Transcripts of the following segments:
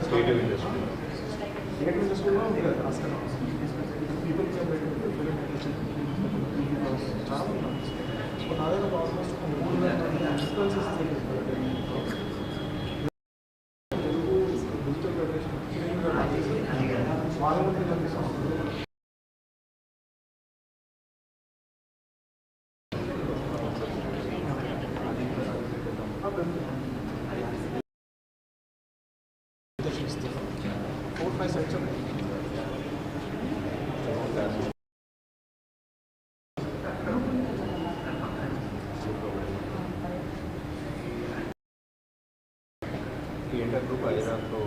Creative industry. Creative industry people can so now there are almost influences digital preparation. Group Arya तो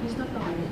He's not coming.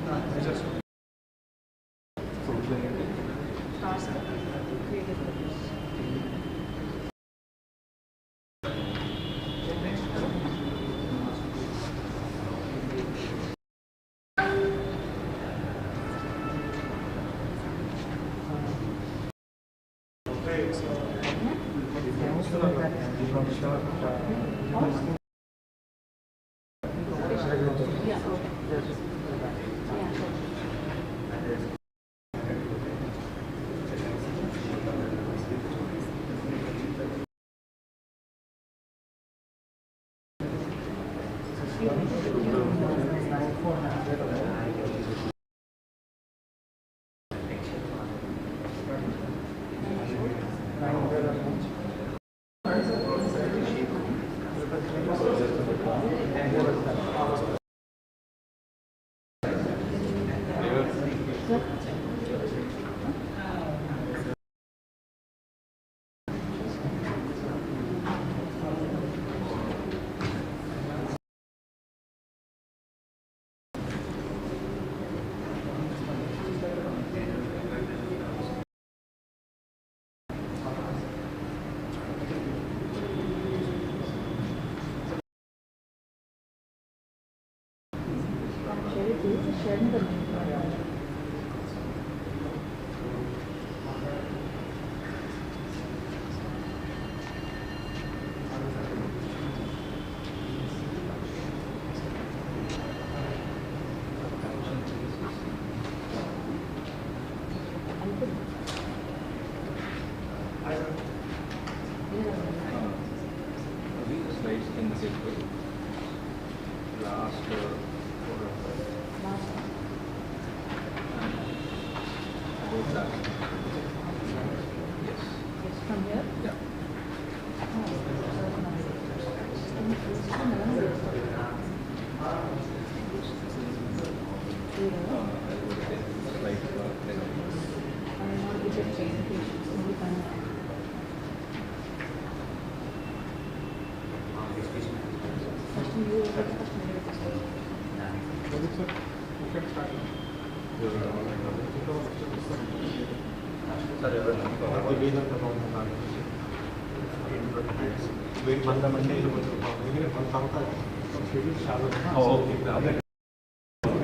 From here? Yeah.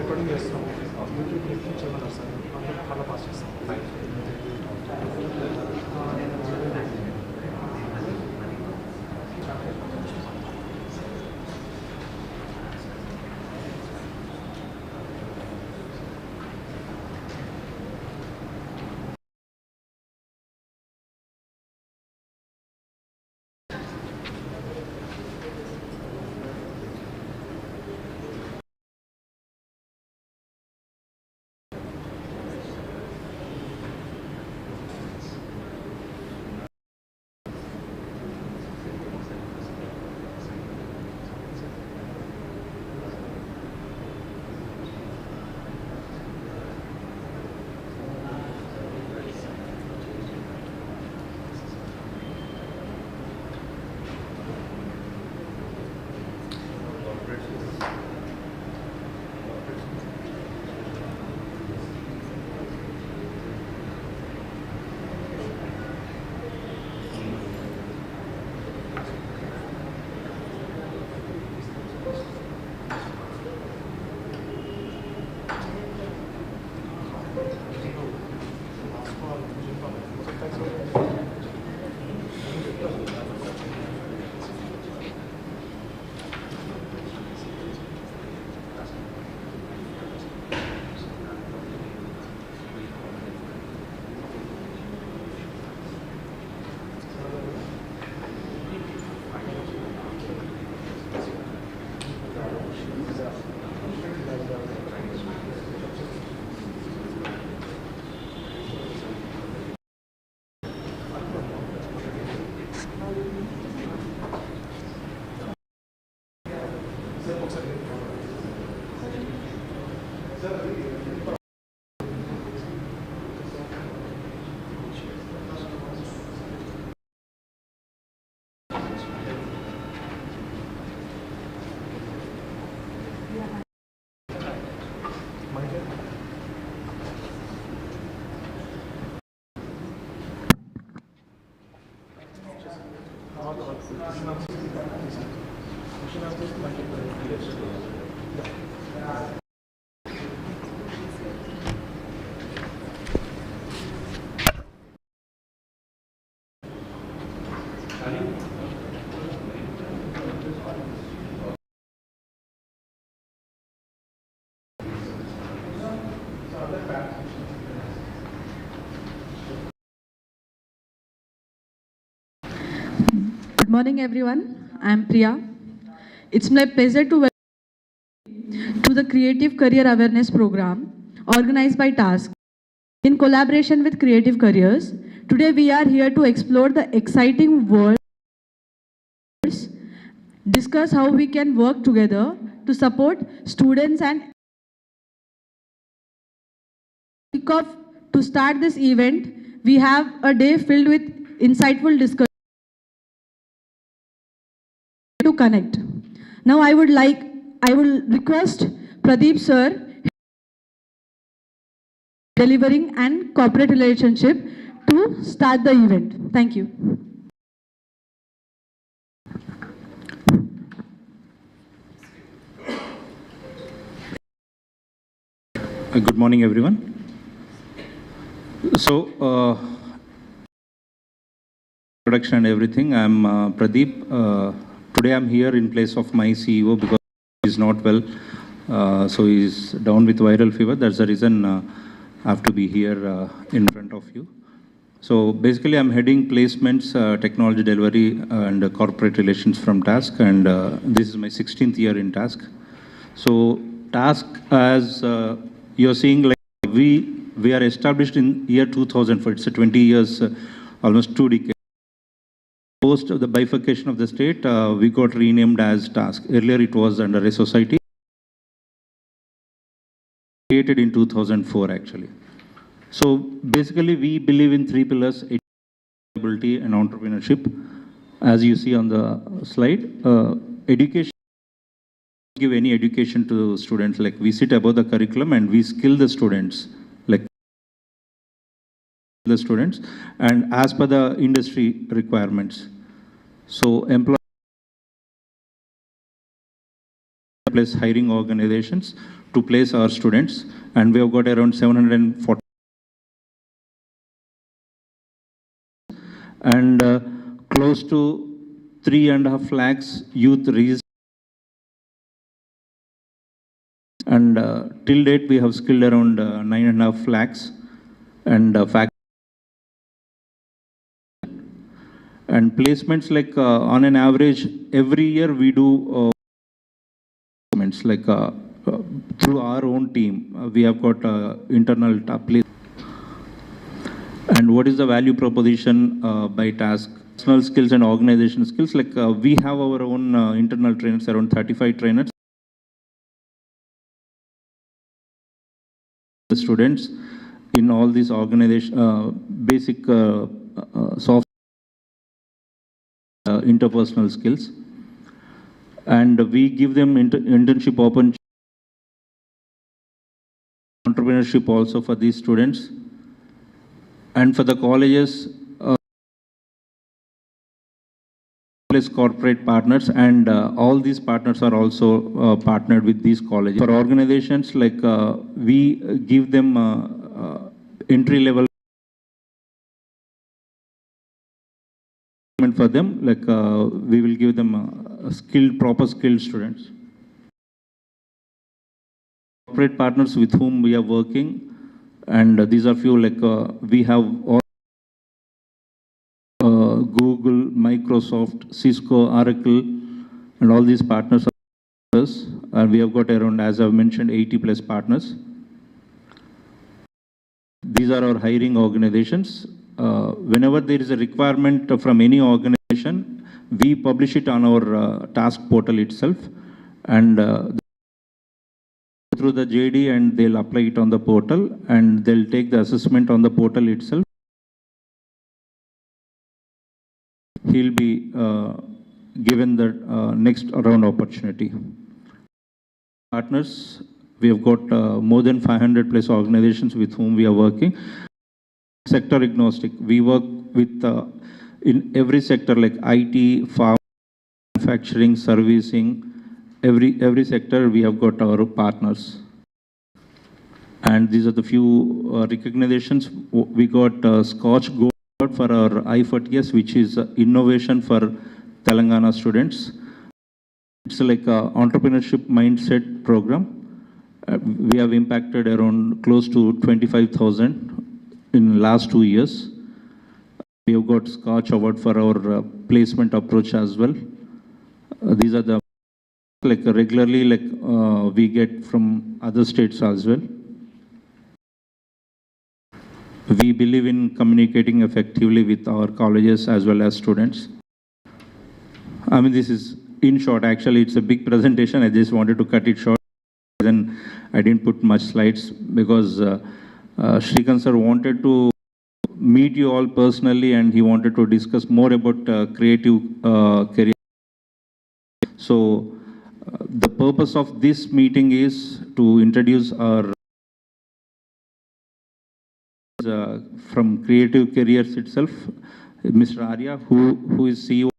Recording చేస్తాం YouTube link చేయమన్నారు sir చాలా pass చేస్తాం Good morning, everyone. I'm Priya. It's my pleasure to welcome you to the Creative Career Awareness Program organized by Task in collaboration with Creative Careers. Today, we are here to explore the exciting world, discuss how we can work together to support students and kick off. To start this event, we have a day filled with insightful discussion to connect. Now I will request Pradeep sir delivering and corporate relationship to start the event. Thank you. Good morning, everyone. So, introduction and everything. I'm Pradeep. Today I'm here in place of my CEO because he's not well. So he's down with viral fever. That's the reason I have to be here in front of you. So basically I'm heading placements, technology delivery and corporate relations from Task, and this is my 16th year in Task. So Task, as you're seeing, like we are established in year 2004. It's a 20 years, almost 2 decades. Post of the bifurcation of the state, we got renamed as Task. Earlier it was under a society created in 2004 actually. So basically we believe in 3 pillars: ability and entrepreneurship. As you see on the slide, education. Give any education to students, like we sit above the curriculum and we skill the students, and as per the industry requirements. So employ place hiring organizations to place our students, and we have got around 740 and close to 3.5 lakhs youth registered. And till date, we have skilled around 9.5 lakhs and and placements, like on an average, every year we do like through our own team. We have got internal place. And what is the value proposition by Task? Personal skills and organizational skills, like we have our own internal trainers, around 35 trainers. The students in all these organization basic soft interpersonal skills, and we give them internship opportunity, entrepreneurship also for these students, and for the colleges plus corporate partners, and all these partners are also partnered with these colleges. For organizations, like we give them entry level for them, like we will give them proper skilled students. Corporate partners with whom we are working, and these are few, like we have all Google, Microsoft, Cisco, Oracle, and all these partners are us, and we have got around, as I've mentioned, 80 plus partners. These are our hiring organizations. Whenever there is a requirement from any organization, we publish it on our task portal itself, and through the JD, and they'll apply it on the portal, and they'll take the assessment on the portal itself. He'll be given the next round opportunity. Partners, we have got more than 500 plus organizations with whom we are working. Sector agnostic, we work with in every sector, like IT, farm, manufacturing, servicing, every sector we have got our partners. And these are the few recognitions. We got Scotch Gold for our I40S, which is innovation for Telangana students. It's like a entrepreneurship mindset program. We have impacted around close to 25,000 in last 2 years. We have got Scotch Award for our placement approach as well. These are the like regularly we get from other states as well. We believe in communicating effectively with our colleges as well as students. I mean, this is in short. Actually, it's a big presentation. I just wanted to cut it short. Then I didn't put much slides because Srikanth sir wanted to meet you all personally, and he wanted to discuss more about creative career. So the purpose of this meeting is to introduce our from Creative Careers itself, Mr. Arya, who is CEO.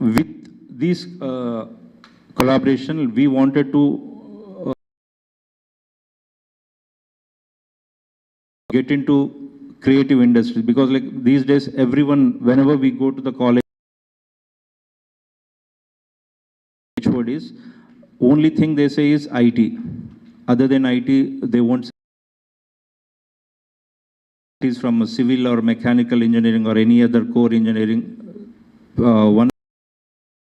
With this collaboration, we wanted to get into creative industries, because like these days, everyone, whenever we go to the college, HODs, only thing they say is IT. Other than IT, they won't say it is from a civil or mechanical engineering or any other core engineering. One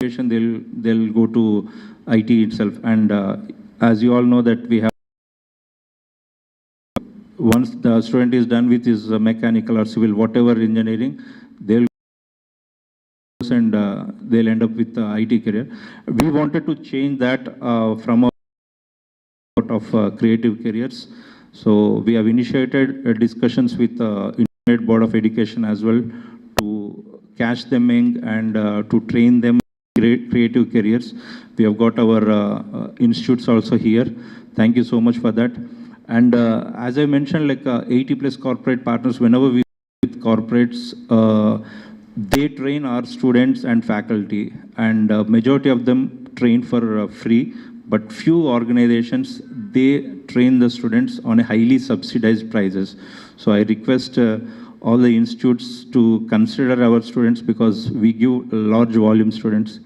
they'll go to IT itself, and as you all know that we have, once the student is done with his mechanical or civil, whatever engineering, they'll and they'll end up with the IT career. We wanted to change that from a of creative careers. So we have initiated discussions with Internet Board of Education as well to catch them in and to train them creative careers. We have got our institutes also here. Thank you so much for that. And as I mentioned, like 80 plus corporate partners, whenever we with corporates, they train our students and faculty, and majority of them train for free, but few organizations, they train the students on a highly subsidized prices. So I request all the institutes to consider our students, because we give large volume students.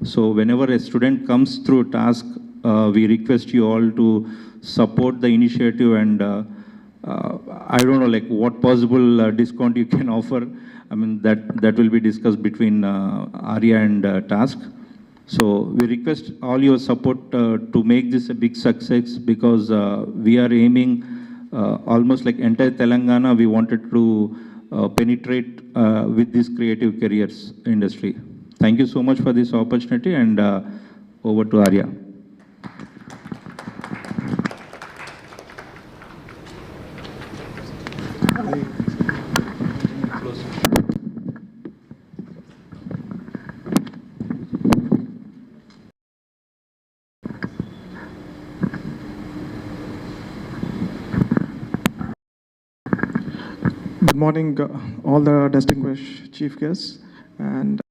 So whenever a student comes through task, we request you all to support the initiative, and I don't know like what possible discount you can offer. I mean, that will be discussed between Arya and task. So we request all your support to make this a big success, because we are aiming almost like entire Telangana, we wanted to penetrate with this creative careers industry. Thank you so much for this opportunity, and over to Arya. Good morning, all the distinguished chief guests and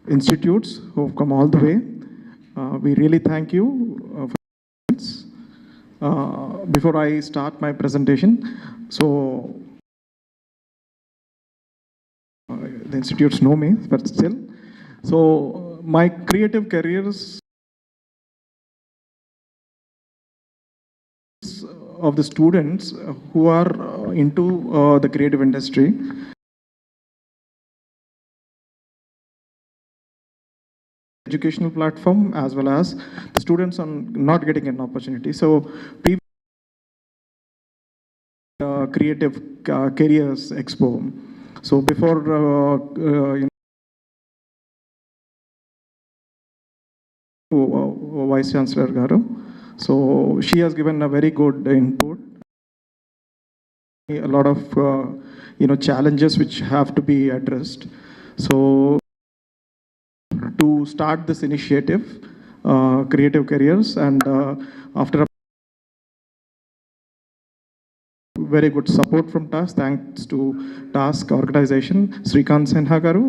institutes who have come all the way. We really thank you for this. Before I start my presentation, so the institutes know me, but still. So my creative careers of the students who are into the creative industry. Educational platform as well as the students are not getting an opportunity. So creative careers expo. So before Vice Chancellor Garu, so she has given a very good input. A lot of challenges which have to be addressed. So to start this initiative, creative careers, and after a very good support from TASK, thanks to TASK organization, Srikanth Sinha garu,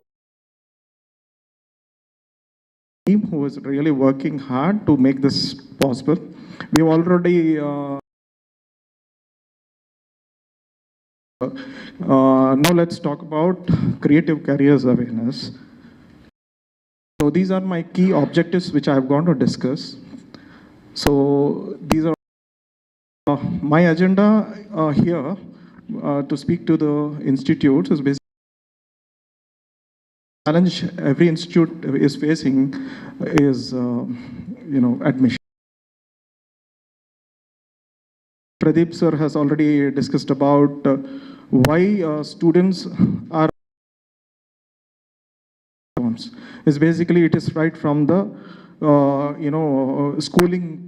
team who is really working hard to make this possible. We've already now let's talk about creative careers awareness. So these are my key objectives which I've gone to discuss. So these are my agenda here to speak to the institutes is basically challenge every institute is facing is admission. Pradeep sir has already discussed about why students are is basically it is right from the schooling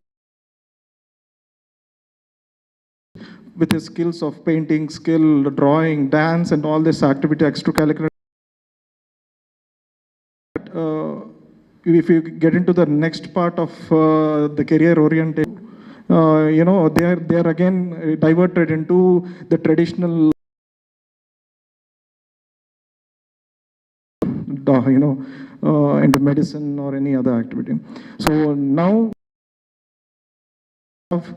with his skills of painting, skill, drawing, dance, and all this activity extracurricular. If you get into the next part of the career oriented, they are again diverted into the traditional, into medicine or any other activity. So now have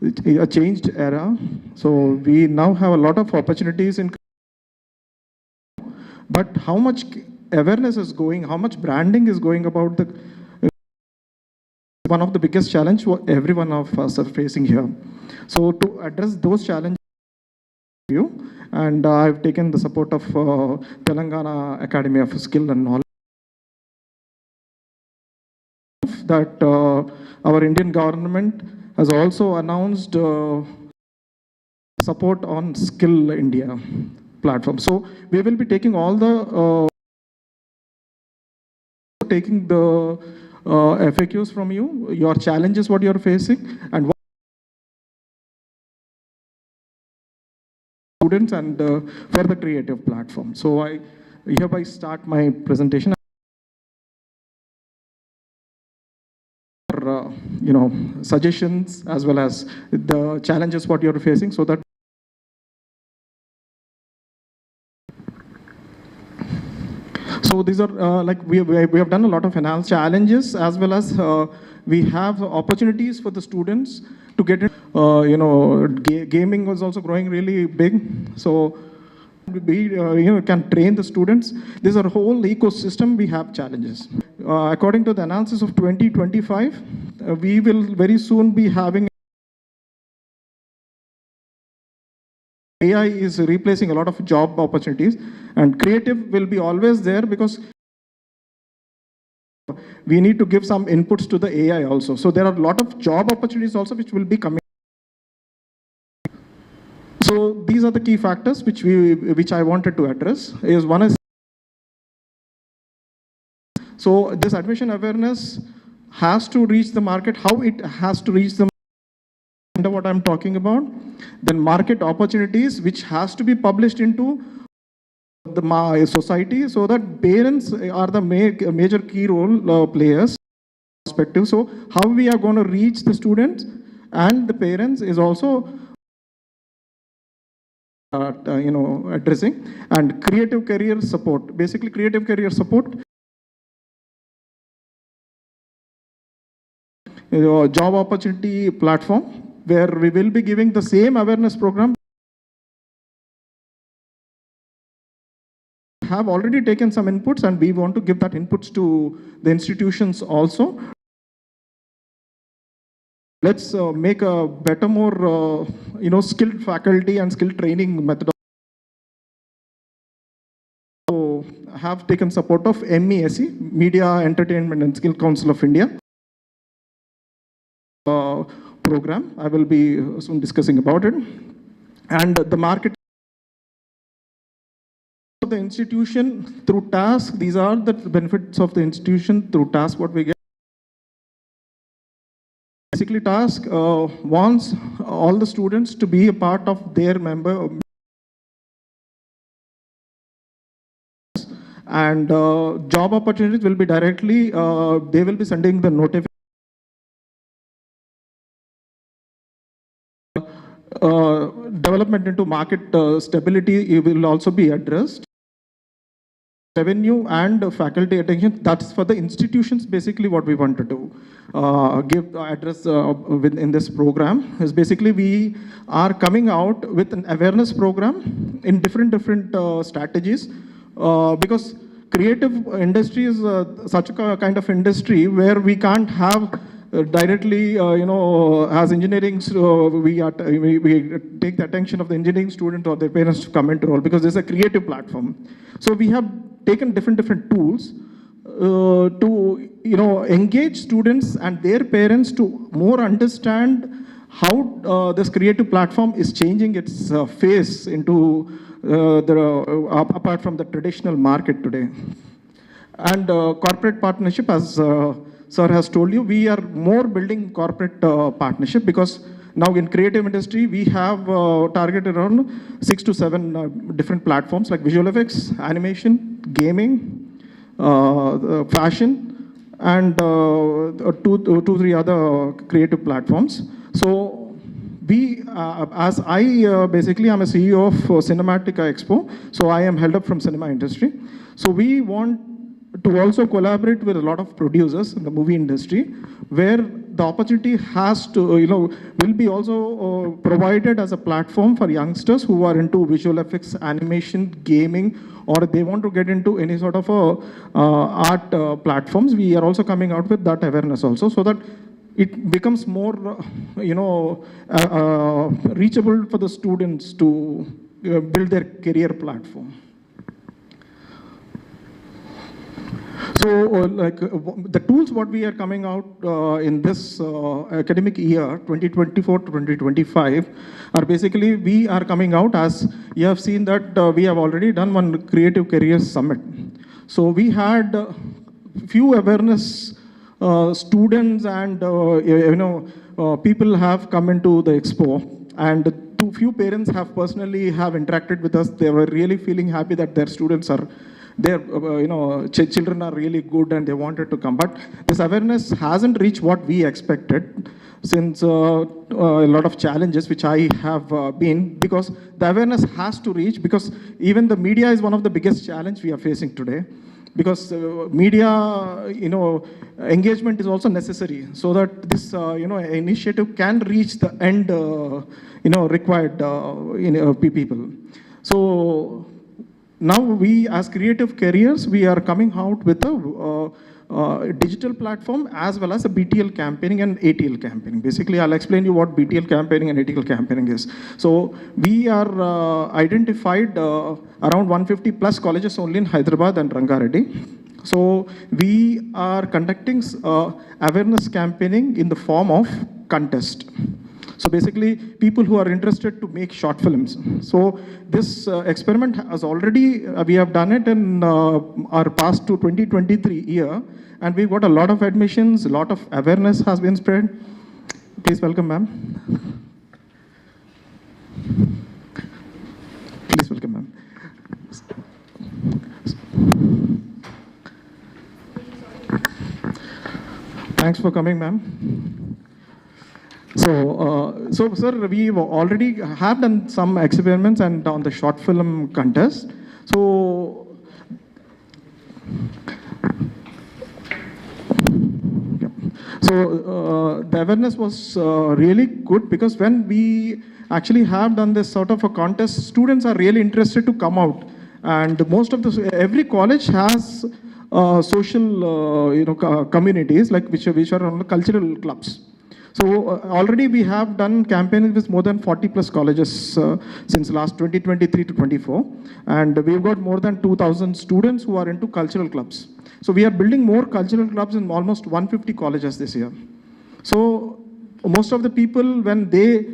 a changed era. So we now have a lot of opportunities in, but how much awareness is going, how much branding is going about the one of the biggest challenge every one of us are facing here. So to address those challenges, and I've taken the support of Telangana Academy of Skill and Knowledge, that our Indian government has also announced support on Skill India platform. So we will be taking all the taking the FAQs from you, your challenges, what you're facing, and what students and for the creative platform. So I hereby start my presentation. Suggestions as well as the challenges what you're facing, so that so these are like we have done a lot of analysis challenges as well as we have opportunities for the students to get it. Gaming was also growing really big, so we can train the students. This is a whole ecosystem. We have challenges. According to the analysis of 2025, we will very soon be having AI is replacing a lot of job opportunities, and creative will be always there because we need to give some inputs to the AI also. So there are a lot of job opportunities also which will be coming. So these are the key factors which I wanted to address. Is one is, so this admission awareness has to reach the market. How it has to reach the market, what I'm talking about. Then market opportunities which has to be published into the society, so that parents are the major key role players. Perspective. So how we are going to reach the students and the parents is also addressing, and creative career support. Basically, creative career support, job opportunity platform, where we will be giving the same awareness program. have already taken some inputs, and we want to give that inputs to the institutions also. Let's make a better, more skilled faculty and skilled training methodology. So have taken support of MESC, Media, Entertainment and Skill Council of India program. I will be soon discussing about it. And the market of the institution through task, these are the benefits of the institution through task what we get. Basically, task wants all the students to be a part of their member, and job opportunities will be directly, they will be sending the notification. Development into market stability will also be addressed. Revenue and faculty attention, that's for the institutions. Basically what we want to do, address within this program is basically we are coming out with an awareness program in different strategies, because creative industry is such a kind of industry where we can't have directly, as engineering, we take the attention of the engineering student or their parents to come into role, because there's a creative platform. So we have taken different tools to engage students and their parents to more understand how this creative platform is changing its face into apart from the traditional market today. And corporate partnership, as Sir has told you, we are more building corporate partnership, because now in creative industry, we have targeted around 6 to 7 different platforms like visual effects, animation, gaming, fashion, and 2-3 other creative platforms. So we, as I basically am a CEO of Cinematica Expo, so I am held up from cinema industry. So we want to also collaborate with a lot of producers in the movie industry, where the opportunity has to, will be also provided as a platform for youngsters who are into visual effects, animation, gaming, or they want to get into any sort of art platforms. We are also coming out with that awareness also, so that it becomes more, reachable for the students to build their career platform. So the tools what we are coming out in this academic year 2024 to 2025 are basically, we are coming out, as you have seen that we have already done one Creative Careers Summit. So we had few awareness students and people have come into the expo, and few parents have personally interacted with us. They were really feeling happy that their students are, their children are really good and they wanted to come. But this awareness hasn't reached what we expected, since a lot of challenges which I have been, because the awareness has to reach, because even the media is one of the biggest challenge we are facing today, because media engagement is also necessary, so that this initiative can reach the end required people. So now we, as Creative Careers, we are coming out with a digital platform as well as a BTL campaigning and ATL campaigning. Basically, I'll explain you what BTL campaigning and ATL campaigning is. So we are identified around 150 plus colleges only in Hyderabad and Rangareddy. So we are conducting awareness campaigning in the form of contest. So basically, people who are interested to make short films. So this experiment has already, we have done it in our past to 2023 year, and we got a lot of admissions, a lot of awareness has been spread. Please welcome, ma'am. Please welcome, ma'am. Thanks for coming, ma'am. So, sir, we already have done some experiments and on the short film contest. So, yeah. So the awareness was really good, because when we actually have done this sort of a contest, students are really interested to come out And most of the, every college has social, communities like which are on the cultural clubs. So already we have done campaigns with more than 40 plus colleges since last 2023 to 24. And we've got more than 2,000 students who are into cultural clubs. So we are building more cultural clubs in almost 150 colleges this year. So most of the people, when they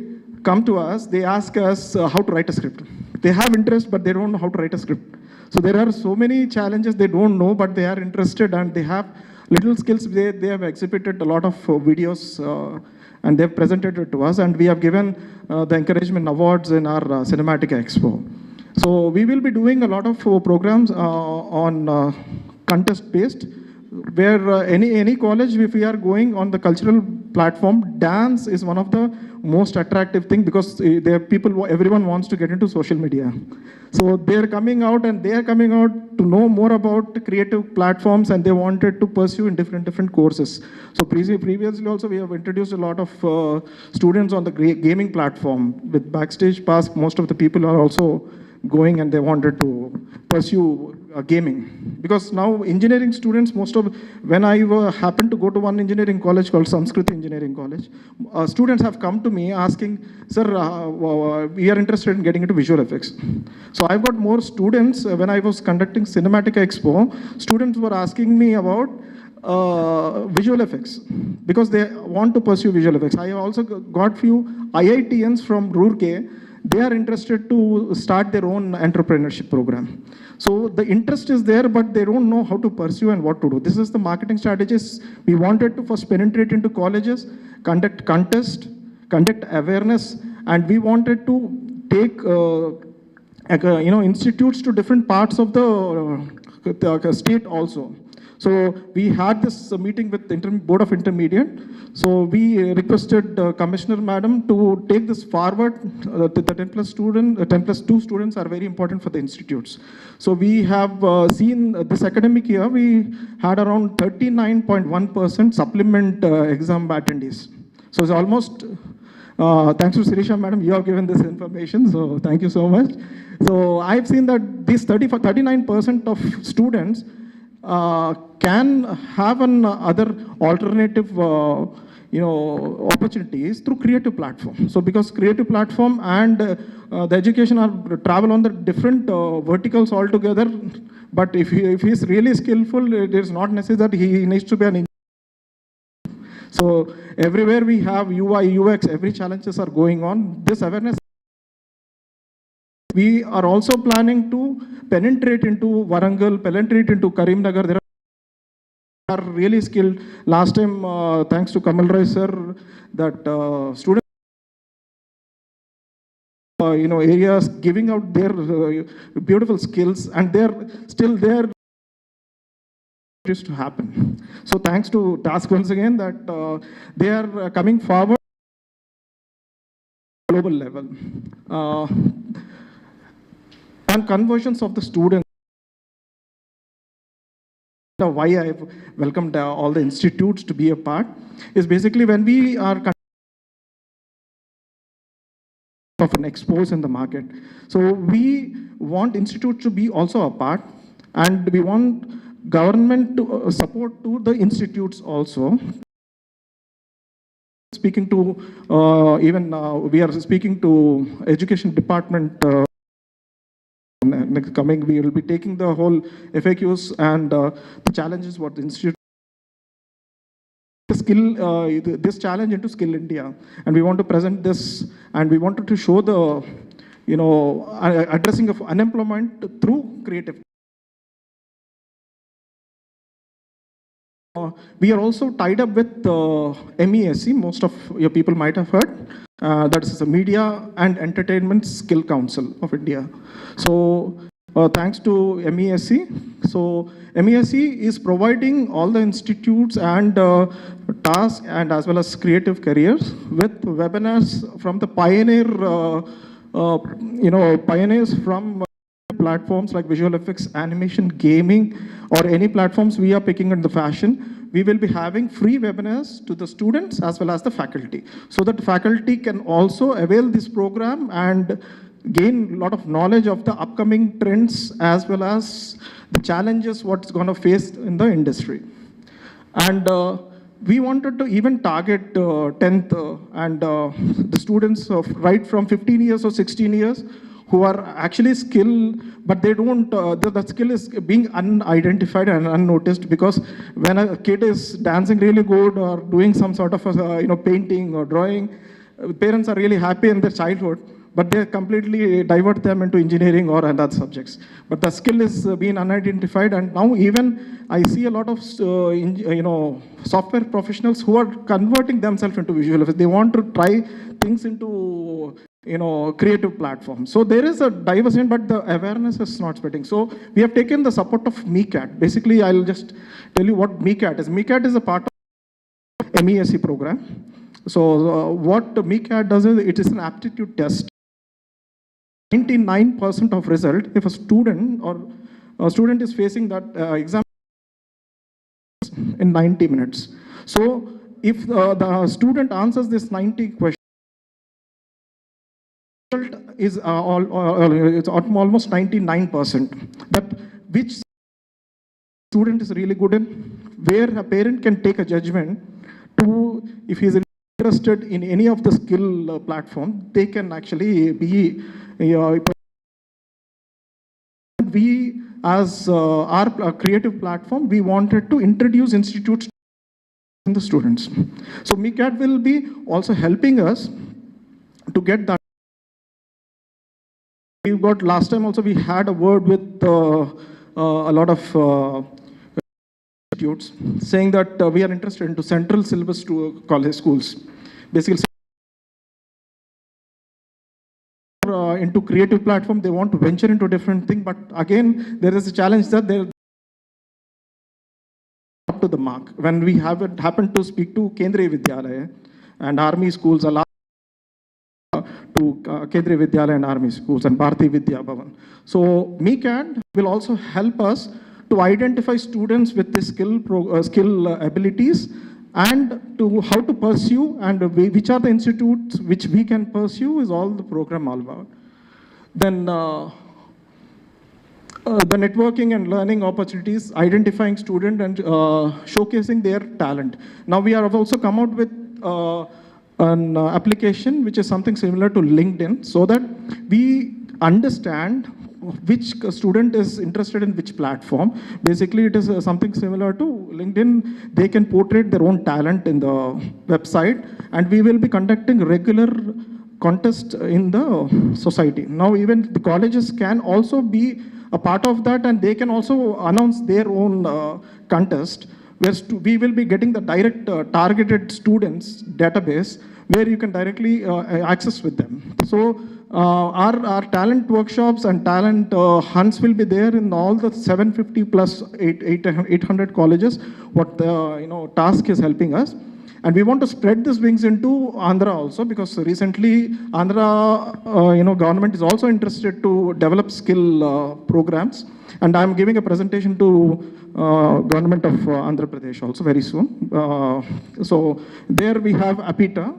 come to us, they ask us how to write a script. They have interest, but they don't know how to write a script. So there are so many challenges they don't know, but they are interested and they have little skills. They have exhibited a lot of videos and they've presented it to us, and we have given the encouragement awards in our cinematic expo. So we will be doing a lot of programs on contest-based, where any college, if we are going on the cultural platform, dance is one of the most attractive thing, because there are people, everyone wants to get into social media. So they're coming out and they are coming out to know more about creative platforms, and they wanted to pursue in different courses. So previously also we have introduced a lot of students on the gaming platform with Backstage Pass. Most of the people are also going and they wanted to pursue gaming, because now engineering students, when I happened to go to one engineering college called Sanskrit Engineering College, students have come to me asking, sir, we are interested in getting into visual effects. So I've got more students. When I was conducting Cinematic Expo, students were asking me about visual effects, because they want to pursue visual effects. I have also got few IITians from Roorkee. They are interested to start their own entrepreneurship program. So the interest is there, but they don't know how to pursue and what to do. This is the marketing strategies. We wanted to first penetrate into colleges, conduct contests, conduct awareness, and we wanted to take institutes to different parts of the state also. So we had this meeting with the Board of Intermediate. So we requested Commissioner Madam to take this forward. The 10 plus 2 students are very important for the institutes. So we have seen this academic year, we had around 39.1% supplement exam attendees. So it's almost, thanks to Sirisha Madam, you have given this information. So thank you so much. So I've seen that these 39% of students can have other alternative opportunities through creative platform. So because creative platform and the education are travel on the different verticals altogether, but if he's really skillful, it is not necessary that he needs to be an engineer. So everywhere we have UI, UX, every challenges are going on. This awareness. We are also planning to penetrate into Warangal, penetrate into Karimnagar. There are really skilled. Last time, thanks to Kamal Rai sir, that students, areas giving out their beautiful skills, and they're still there to happen. So thanks to Task once again that they are coming forward global level. And conversions of the students. Why I've welcomed all the institutes to be a part is basically when we are of an expose in the market. So we want institutes to be also a part, and we want government to support to the institutes also. Speaking to we are speaking to education department. Next coming, we will be taking the whole FAQs and the challenges what the institute this challenge into Skill India, and we want to present this, and we wanted to show the addressing of unemployment through creative. We are also tied up with MESC. Most of your people might have heard. That is the Media and Entertainment Skill Council of India. So thanks to MESC. So MESC is providing all the institutes and tasks and as well as creative careers with webinars from the pioneers from platforms like visual effects, animation, gaming, or any platforms we are picking in the fashion. We will be having free webinars to the students as well as the faculty, so that faculty can also avail this program and gain a lot of knowledge of the upcoming trends as well as the challenges what's going to face in the industry. And we wanted to even target 10th and the students of right from 15 years or 16 years who are actually skilled, but they don't, the skill is being unidentified and unnoticed, because when a kid is dancing really good or doing some sort of painting or drawing, parents are really happy in their childhood, but they completely divert them into engineering or other subjects. But the skill is being unidentified, and now even I see a lot of software professionals who are converting themselves into visual effects. They want to try things into creative platforms. So there is a diversity, but the awareness is not spreading. So we have taken the support of MECAT. Basically, I'll just tell you what MECAT is. MECAT is a part of MESC program. So what MECAT does is it is an aptitude test. 99% of result, if a student is facing that exam in 90 minutes. So if the student answers this 90 questions, is it's almost 99%. That which student is really good in, where a parent can take a judgment to, if he is interested in any of the skill platform, they can actually be. We, as our creative platform, we wanted to introduce institutes in the students. So MECAT will be also helping us to get that. We got last time also we had a word with a lot of institutes saying that we are interested into central syllabus to college schools. Basically, into creative platform, they want to venture into different thing, but again, there is a challenge that they're up to the mark. When we happened to speak to Kendriya Vidyalaya and Army schools, a lot to Kendriya Vidyalaya and Army schools and Bharati Vidya Bhavan. So MECAT will also help us to identify students with the skill abilities, and to how to pursue, and which are the institutes which we can pursue is all the program all about. Then the networking and learning opportunities, identifying student and showcasing their talent. Now we have also come out with an application which is something similar to LinkedIn, so that we understand which student is interested in which platform. Basically, it is something similar to LinkedIn. They can portray their own talent in the website, and we will be conducting regular contests in the society. Now, even the colleges can also be a part of that, and they can also announce their own contest, where we will be getting the direct targeted students database, where you can directly access with them. So our talent workshops and talent hunts will be there in all the 750 plus 800 colleges, what the task is helping us. And we want to spread these wings into Andhra also, because recently Andhra government is also interested to develop skill programs. And I'm giving a presentation to government of Andhra Pradesh also very soon. So there we have APITA.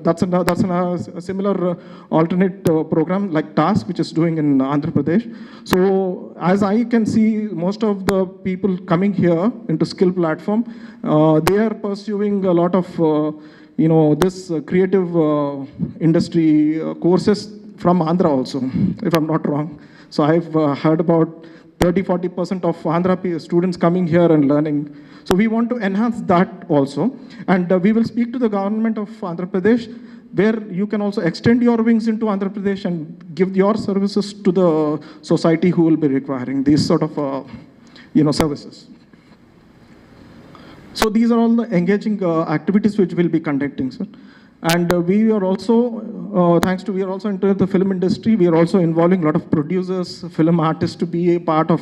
That's a similar alternate program like TASK, which is doing in Andhra Pradesh. So as I can see, most of the people coming here into skill platform, they are pursuing a lot of this creative industry courses from Andhra also, if I'm not wrong. So I've heard about 30-40% of Andhra students coming here and learning. So we want to enhance that also. And we will speak to the government of Andhra Pradesh, where you can also extend your wings into Andhra Pradesh and give your services to the society who will be requiring these sort of services. So these are all the engaging activities which we'll be conducting, sir. And we are also, we are also into the film industry. We are also involving a lot of producers, film artists to be a part of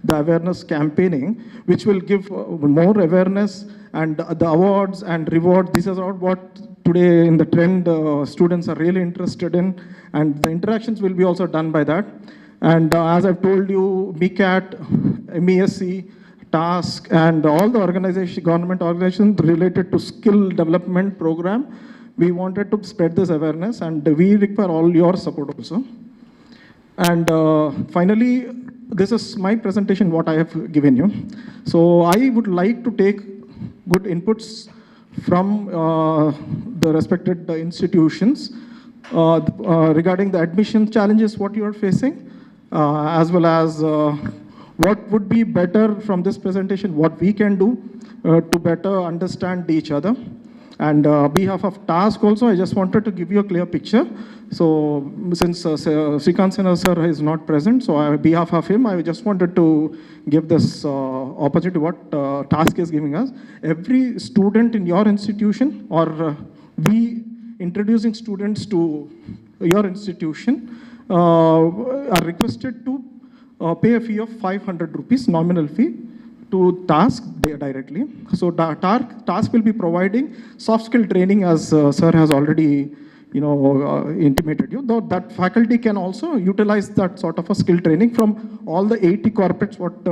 the awareness campaigning, which will give more awareness, and the awards and reward. This is what today in the trend students are really interested in, and the interactions will be also done by that. And as I've told you, MECAT, MESC, TASK, and all the government organizations related to skill development program we wanted to spread this awareness, and we require all your support also. And finally, this is my presentation, what I have given you. So I would like to take good inputs from the respected institutions regarding the admission challenges, what you are facing, as well as what would be better from this presentation, what we can do to better understand each other. And behalf of task also, I just wanted to give you a clear picture. So since Srikanth Sinha sir is not present, so on behalf of him, I just wanted to give this opportunity what task is giving us. Every student in your institution, or we introducing students to your institution, are requested to pay a fee of 500 rupees, nominal fee, to task directly. So task will be providing soft skill training, as sir has already intimated you. Though that faculty can also utilize that sort of a skill training from all the 80 corporates what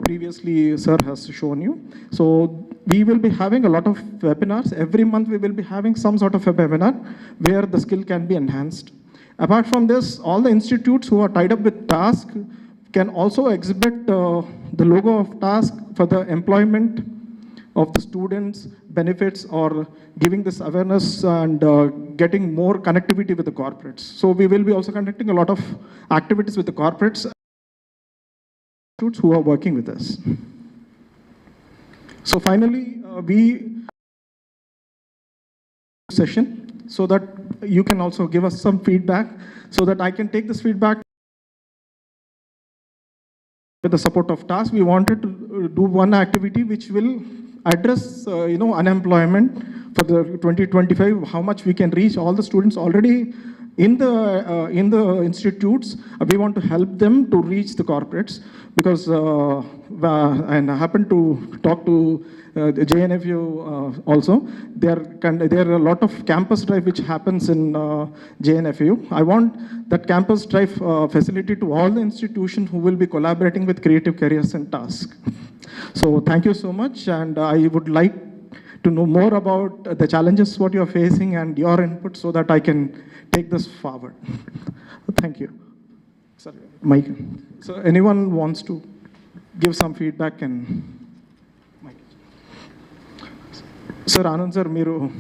previously sir has shown you. So we will be having a lot of webinars. Every month we will be having some sort of a webinar where the skill can be enhanced. Apart from this, all the institutes who are tied up with task can also exhibit the logo of task for the employment of the students, benefits, or giving this awareness and getting more connectivity with the corporates. So we will be also conducting a lot of activities with the corporates who are working with us. So finally, we session so that you can also give us some feedback, so that I can take this feedback. With the support of task, we wanted to do one activity which will address unemployment for the 2025, how much we can reach all the students already in the institutes. We want to help them to reach the corporates, because and I happen to talk to the JNFU also. There are a lot of campus drive which happens in JNFU. I want that campus drive facility to all the institutions who will be collaborating with Creative Careers and Task. So thank you so much, and I would like to know more about the challenges what you are facing and your input, so that I can take this forward. Thank you. Sorry, Mike. So anyone wants to give some feedback? And Mike. Sir, Anand sir, Miru,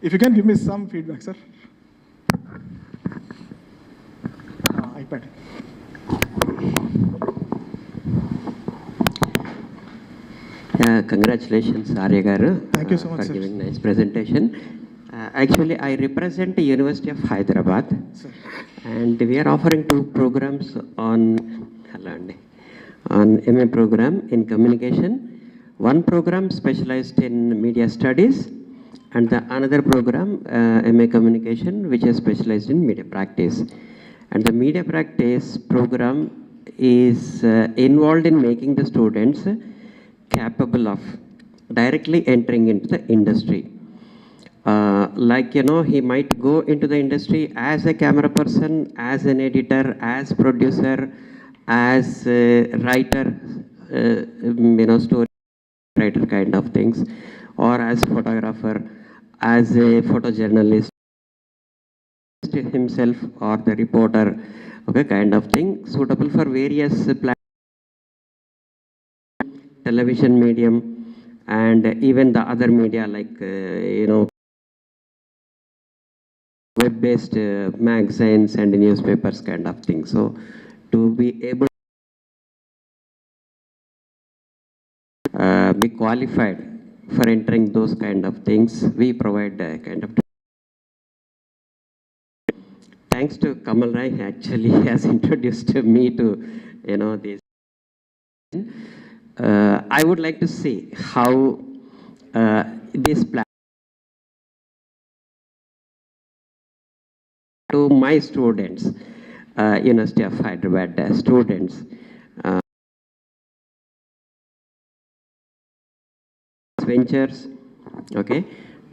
if you can give me some feedback, sir. iPad. Congratulations, Arya garu. Thank you so much, for sir. giving nice presentation. Actually, I represent the University of Hyderabad, Sir. and we are offering two programs on MA program in communication. One program specialized in media studies, and the another program MA communication, which is specialized in media practice. And the media practice program is involved in making the students capable of directly entering into the industry. He might go into the industry as a camera person, as an editor, as producer, as a writer, story writer kind of things, or as photographer, as a photojournalist himself, or the reporter, okay, kind of thing, suitable for various television medium, and even the other media like web-based magazines and newspapers kind of thing. So to be able to be qualified for entering those kind of things, we provide kind of. Thanks to Kamal Rai, actually has introduced me to this. I would like to see how this plan to my students, University of Hyderabad students, ventures, okay,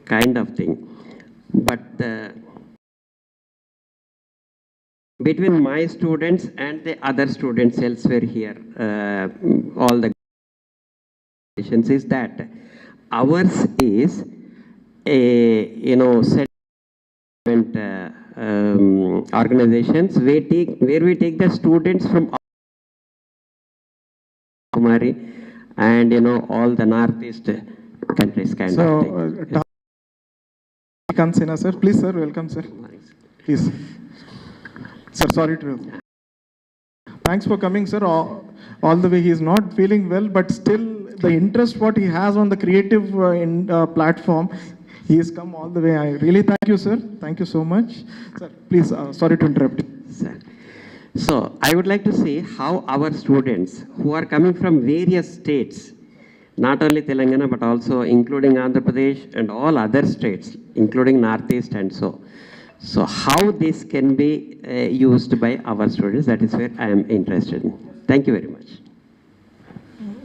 kind of thing. But between my students and the other students elsewhere here, all the is that ours is a set organizations where we take the students from Kumari and all the northeast countries kind of thing. Srikanth Sinha, sir. Please, sir. Welcome, sir. Please. Sir, sorry to. Thanks for coming, sir. All the way, he is not feeling well, but still the interest what he has on the creative platform, he has come all the way. I really thank you, sir. Thank you so much. Sir, please, sorry to interrupt you. Sir. So I would like to see how our students who are coming from various states, not only Telangana, but also including Andhra Pradesh and all other states, including Northeast and so. So how this can be used by our students, that is where I am interested in. Thank you very much.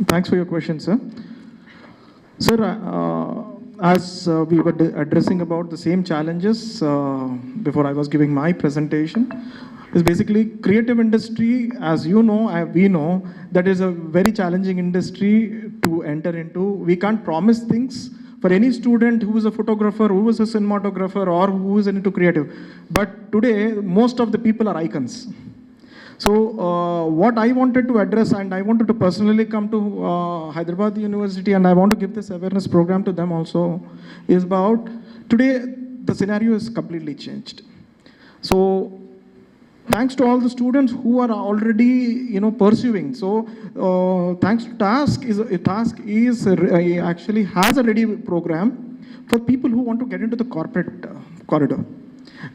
Thanks for your question, sir. Sir, as we were addressing about the same challenges before I was giving my presentation, is basically creative industry, as you know, we know, that is a very challenging industry to enter into. We can't promise things for any student who is a photographer, who is a cinematographer, or who is into creative. But today, most of the people are icons. So what I wanted to address, and I wanted to personally come to Hyderabad University, and I want to give this awareness program to them also, is about today the scenario is completely changed. So thanks to all the students who are already pursuing. So thanks to Task is actually has a ready program for people who want to get into the corporate corridor.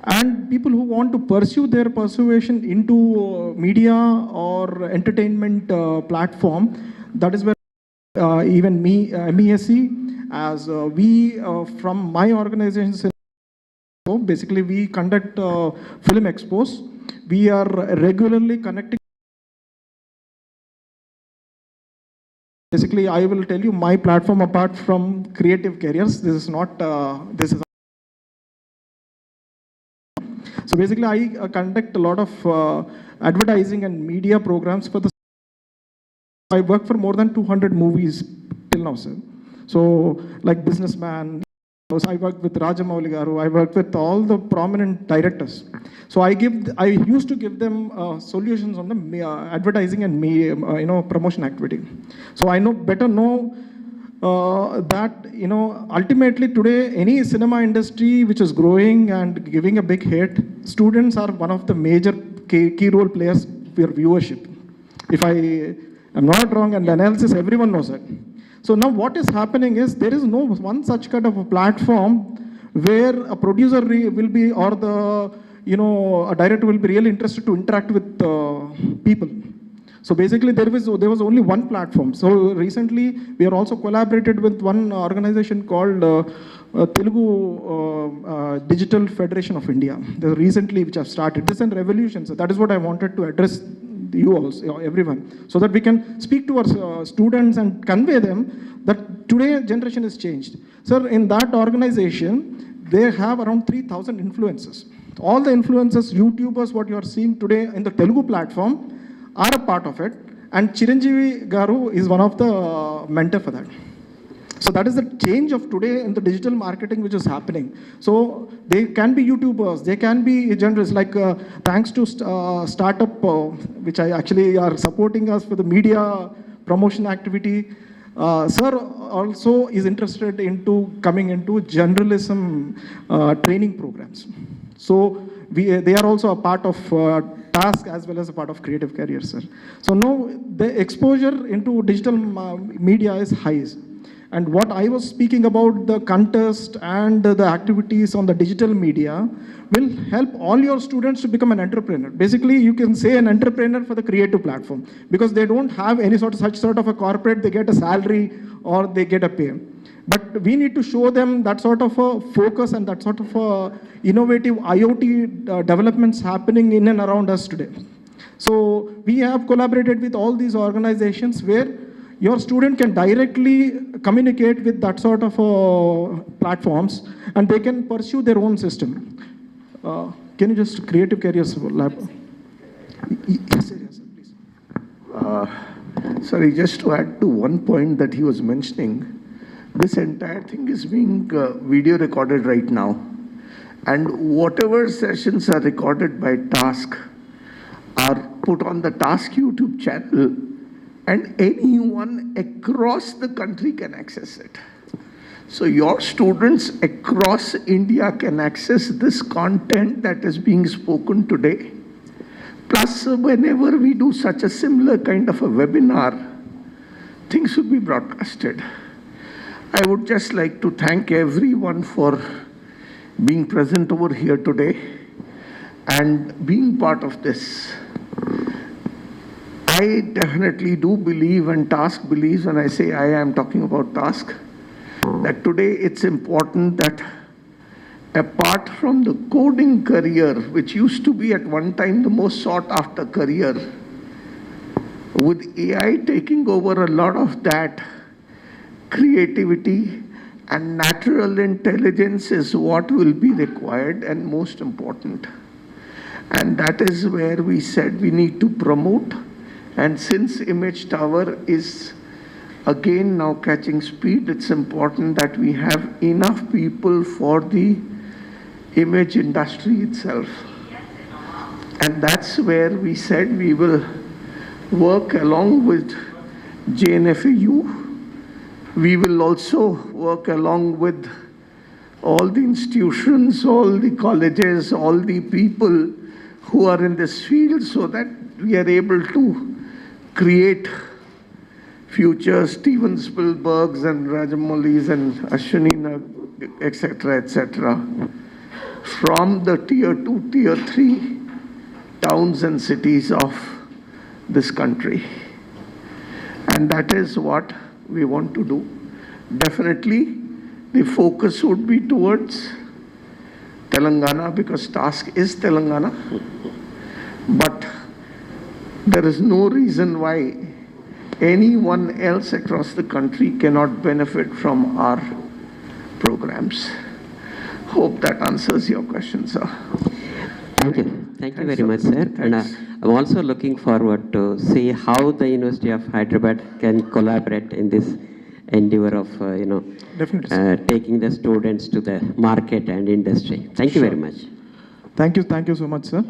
And people who want to pursue their persuasion into media or entertainment platform, that is where even MESC, as we from my organization, so basically we conduct film expos. We are regularly connecting. Basically, I will tell you my platform apart from Creative Careers. This is not, this is. So basically, I conduct a lot of advertising and media programs for the. I work for more than 200 movies till now, sir. So like Businessman. So I worked with Rajamouli Garu. I worked with all the prominent directors. So I used to give them solutions on the advertising and promotion activity. So I better know that ultimately today any cinema industry which is growing and giving a big hit, students are one of the major key role players for viewership. If I am not wrong, and the analysis everyone knows it. So now what is happening is there is no one such kind of a platform where a producer will be, or the a director will be really interested to interact with people. So basically there was only one platform. So recently we are also collaborated with one organization called Telugu Digital Federation of India. Recently which have started. This is a revolution. So that is what I wanted to address you also, everyone, so that we can speak to our students and convey them that today generation is changed. Sir, in that organization, they have around 3,000 influencers. All the influencers, YouTubers, what you are seeing today in the Telugu platform are a part of it. And Chiranjeevi Garu is one of the mentor for that. So that is the change of today in the digital marketing which is happening. So they can be YouTubers, they can be journalists, like thanks to startup, which I actually are supporting us for the media promotion activity. Sir also is interested into coming into journalism training programs. So they are also a part of Task as well as a part of Creative Careers, sir. So now the exposure into digital media is high. And what I was speaking about, the contest and the activities on the digital media will help all your students to become an entrepreneur. Basically, you can say an entrepreneur for the creative platform, because they don't have any such sort of a corporate, they get a salary or they get a pay. But we need to show them that sort of a focus and that sort of a innovative IoT developments happening in and around us today. So we have collaborated with all these organizations where your student can directly communicate with that sort of platforms, and they can pursue their own system. Can you just Creative Careers lab? Yes, sir, please. Sorry, just to add to one point that he was mentioning, this entire thing is being video recorded right now. And whatever sessions are recorded by Task are put on the Task YouTube channel, and anyone across the country can access it. So your students across India can access this content that is being spoken today. Plus, whenever we do such a similar kind of a webinar, things will be broadcasted. I would just like to thank everyone for being present over here today and being part of this. I definitely do believe, and Task believes, when I say I am talking about Task, that today it's important that apart from the coding career, which used to be at one time the most sought after career, with AI taking over a lot of that, creativity and natural intelligence is what will be required and most important. And that is where we said we need to promote. And since Image Tower is again now catching speed, it's important that we have enough people for the image industry itself. And that's where we said we will work along with JNFAU. We will also work along with all the institutions, all the colleges, all the people who are in this field, so that we are able to create future Steven Spielbergs and Rajamoulis and Ashwini, etc., from the tier 2, tier 3 towns and cities of this country. And that is what we want to do. Definitely, the focus would be towards Telangana, because Task is Telangana. But there is no reason why anyone else across the country cannot benefit from our programs. Hope that answers your question, sir. Thank you. Thank you very much, sir. And I'm also looking forward to see how the University of Hyderabad can collaborate in this endeavor of, Definitely. taking the students to the market and industry. Thank you very much. Thank you so much, sir.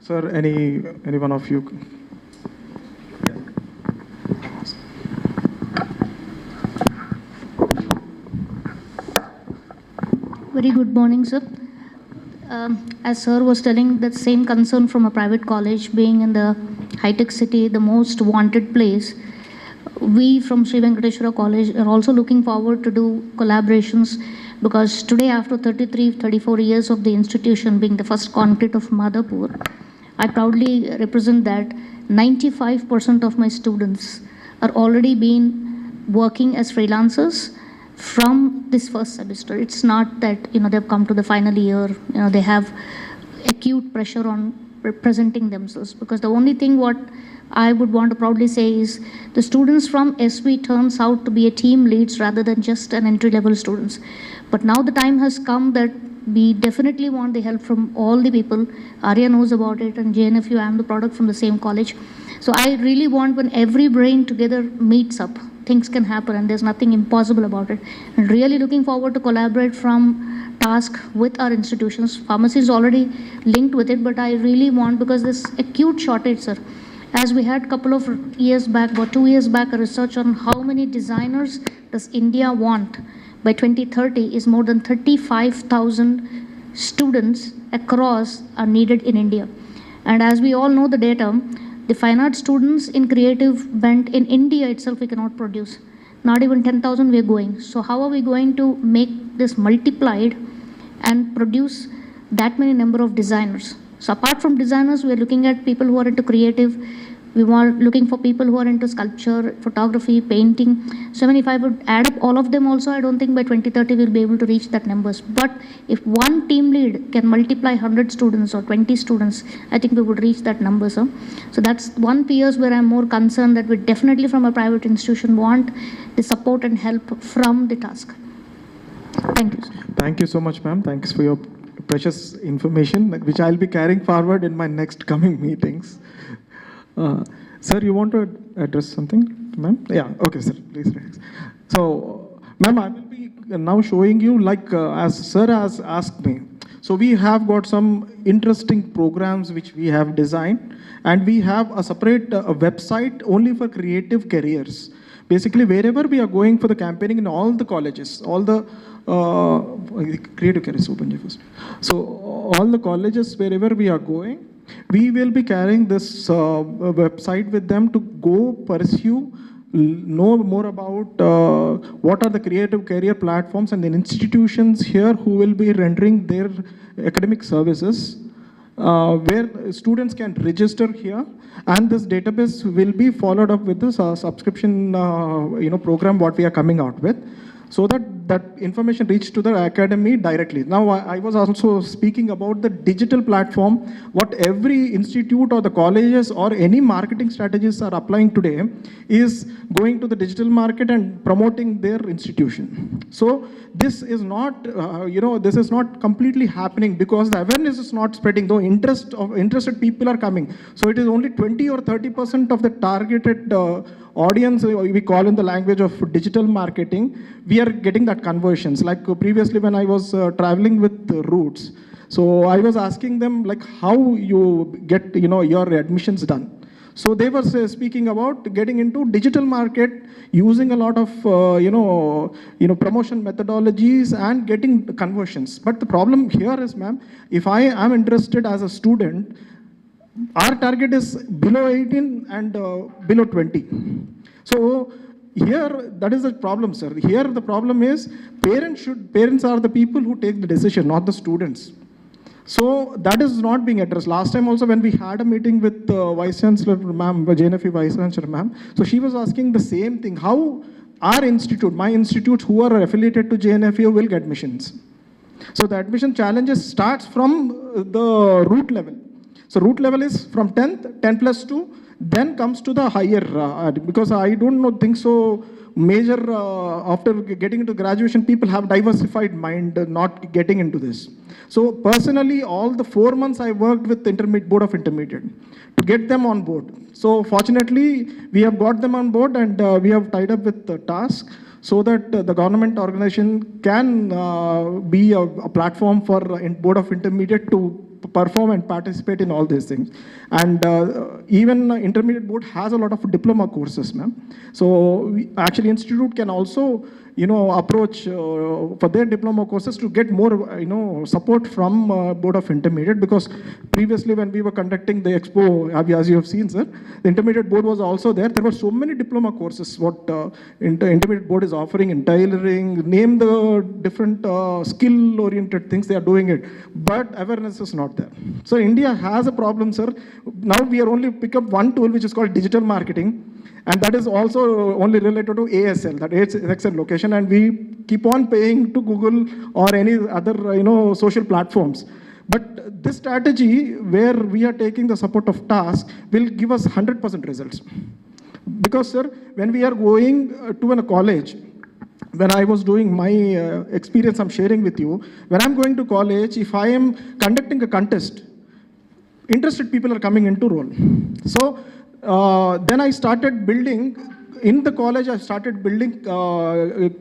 Sir, any one of you? Very good morning, sir. As sir was telling, that same concern from a private college, being in the high-tech city, the most wanted place, we from Sri Venkateshwara College are also looking forward to do collaborations, because today, after 34 years of the institution being the first concrete of Madhapur, I proudly represent that 95% of my students are already been working as freelancers from this first semester. It's not that, they've come to the final year, they have acute pressure on representing themselves, because the only thing what I would want to proudly say is the students from SV turns out to be a team leads rather than just an entry-level students. But now the time has come that we definitely want the help from all the people. Arya knows about it, and JNFU, I am the product from the same college. So I really want, when every brain together meets up, things can happen, and there's nothing impossible about it. And really looking forward to collaborate from Task with our institutions. Pharmacy is already linked with it, but I really want, because this acute shortage, sir, as we had a couple of years back, about 2 years back, a research on how many designers does India want by 2030 is more than 35,000 students across are needed in India. And as we all know the data, the fine art students in creative bent in India itself we cannot produce. Not even 10,000 we are going. So how are we going to make this multiplied and produce that many number of designers? So apart from designers, we are looking at people who are into creative. We are looking for people who are into sculpture, photography, painting. So if I would add up all of them also, I don't think by 2030 we'll be able to reach that numbers. But if one team lead can multiply 100 students or 20 students, I think we would reach that number, sir. So that's one piece where I'm more concerned, that we definitely from a private institution want the support and help from the Task. Thank you, sir. Thank you so much, ma'am. Thanks for your precious information, which I'll be carrying forward in my next coming meetings. Sir, you want to address something, ma'am? Yeah, okay, sir, please. So, Ma'am, I will be now showing you, like, as sir has asked me. So we have got some interesting programs which we have designed, and we have a separate website only for creative careers. Basically, wherever we are going for the campaigning in all the colleges, all the creative careers open first. So all the colleges, wherever we are going, we will be carrying this website with them to go pursue, know more about what are the creative career platforms and the institutions here who will be rendering their academic services, where students can register here, and this database will be followed up with this subscription program what we are coming out with, so that that information reach to the academy directly. Now, I was also speaking about the digital platform, what every institute or the colleges or any marketing strategists are applying today is going to the digital market and promoting their institution. So this is not, this is not completely happening because the awareness is not spreading, though interested people are coming. So it is only 20 or 30% of the targeted audience, we call in the language of digital marketing, we are getting that conversions. Like previously when I was traveling with Roots, so I was asking them like how you get your admissions done. So they were speaking about getting into digital market, using a lot of promotion methodologies and getting conversions. But the problem here is, ma'am, if I am interested as a student, our target is below 18 and below 20. So here, that is the problem, sir. Here the problem is parents are the people who take the decision, not the students. So that is not being addressed. Last time also when we had a meeting with Vice Chancellor ma'am, JNFE Vice Chancellor ma'am, so she was asking the same thing, how our institute, my institutes who are affiliated to JNFE will get admissions. So the admission challenges starts from the root level. So root level is from 10th, 10 plus 2, then comes to the higher, because I don't think so major, after getting into graduation, people have diversified mind, not getting into this. So personally, all the 4 months I worked with Board of Intermediate to get them on board. So fortunately, we have got them on board, and we have tied up with the task so that the government organization can be a platform for Board of Intermediate to perform and participate in all these things. And even intermediate board has a lot of diploma courses, ma'am. So actually institute can also approach for their diploma courses to get more support from Board of Intermediate, because previously when we were conducting the expo, as you have seen, sir, the intermediate board was also there. There were so many diploma courses what intermediate board is offering in tailoring, name the different skill oriented things they are doing it, but awareness is not there. So India has a problem, sir. Now we are only pick up one tool which is called digital marketing, and that is also only related to ASL, that Excel location, and we keep on paying to Google or any other social platforms. But this strategy where we are taking the support of task will give us 100% results. Because, sir, when we are going to a college, when I was doing my experience I'm sharing with you, when I'm going to college, if I am conducting a contest, interested people are coming into role. So then I started building, in the college I started building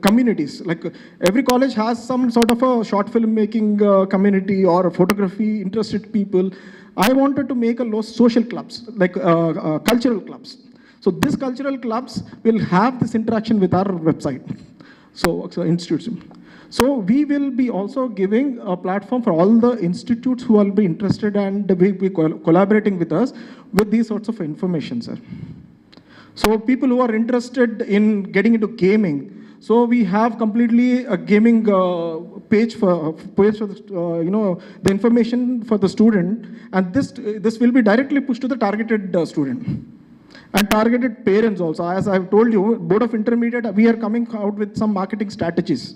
communities. Like every college has some sort of a short film making community or a photography interested people. I wanted to make a social clubs, like cultural clubs. So these cultural clubs will have this interaction with our website. So institutes. So we will be also giving a platform for all the institutes who will be interested and will be collaborating with us with these sorts of information, sir. So people who are interested in getting into gaming, so we have completely a gaming page for the information for the student, and this will be directly pushed to the targeted student. And targeted parents also. As I've told you, Board of Intermediate, we are coming out with some marketing strategies.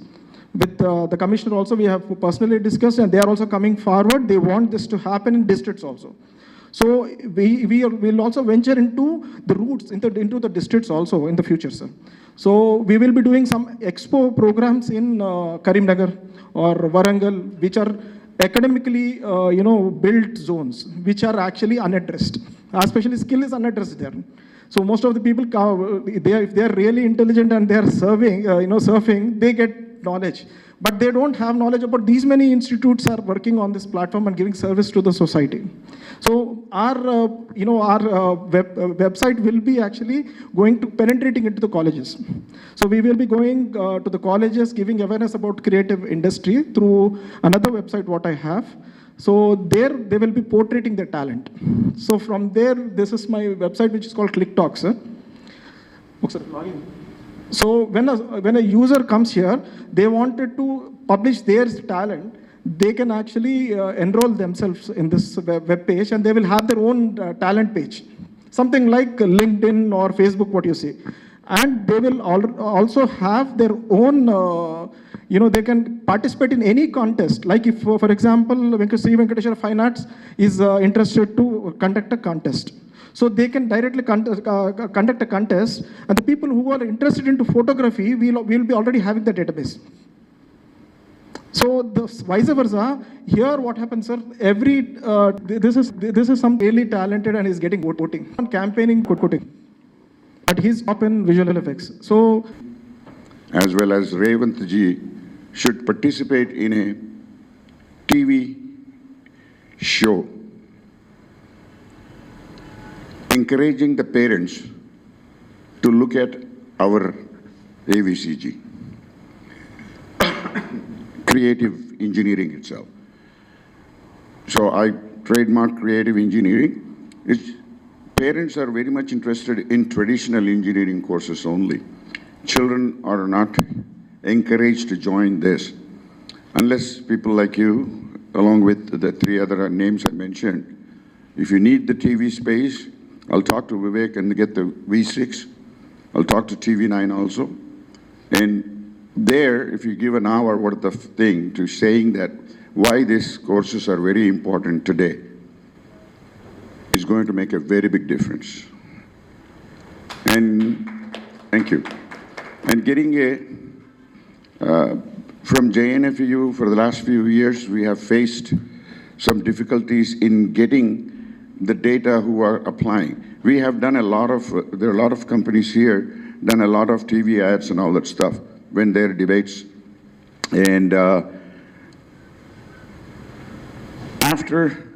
With the commissioner also, we have personally discussed, and they are also coming forward. They want this to happen in districts also. So we will also venture into the routes, into the districts also in the future, sir. So we will be doing some expo programs in Karimnagar or Warangal, which are academically, built zones, which are actually unaddressed. Especially skill is unaddressed there. So most of the people, if they are really intelligent and they are surfing, they get knowledge. But they don't have knowledge about these many institutes are working on this platform and giving service to the society. So our website will be actually going to penetrating into the colleges. So we will be going to the colleges, giving awareness about creative industry through another website what I have. So there they will be portraying their talent. So from there, this is my website which is called ClickTalk, sir. So when a user comes here, they wanted to publish their talent, they can actually enroll themselves in this web page and they will have their own talent page. Something like LinkedIn or Facebook, what you see. And they will also have their own, they can participate in any contest. Like if, for example, Sri Venkateshwara Fine Arts is interested to conduct a contest. So they can directly conduct a contest, and the people who are interested into photography will be already having the database. So vice versa, here what happens, sir, this is some really talented and is getting voting. On campaigning, voting. But he's top in visual effects. So, as well as Revanth ji should participate in a TV show, encouraging the parents to look at our AVCG, creative engineering itself. So I trademark creative engineering. Parents are very much interested in traditional engineering courses only. Children are not encouraged to join this unless people like you, along with the 3 other names I mentioned. If you need the TV space, I'll talk to Vivek and get the V6. I'll talk to TV9 also. And there, if you give an hour worth of thing to saying that why these courses are very important today, is going to make a very big difference. And thank you. And getting from JNFU for the last few years, we have faced some difficulties in getting the data who are applying. We have done a lot of, there are a lot of companies here, done a lot of TV ads and all that stuff when there are debates. And after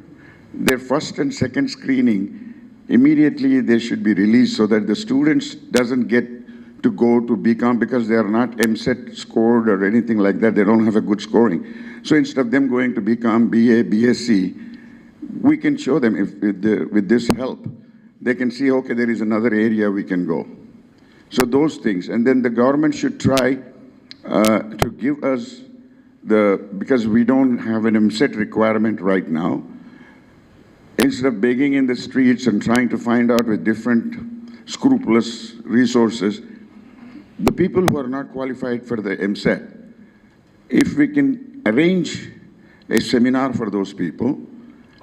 their first and second screening, immediately they should be released so that the students doesn't get to go to BCom because they are not MSET scored or anything like that. They don't have a good scoring. So instead of them going to BCom, BA, BSc, we can show them with this help. They can see, okay, there is another area we can go. So those things. And then the government should try to give us because we don't have an MSET requirement right now, instead of begging in the streets and trying to find out with different scrupulous resources, the people who are not qualified for the MSET, if we can arrange a seminar for those people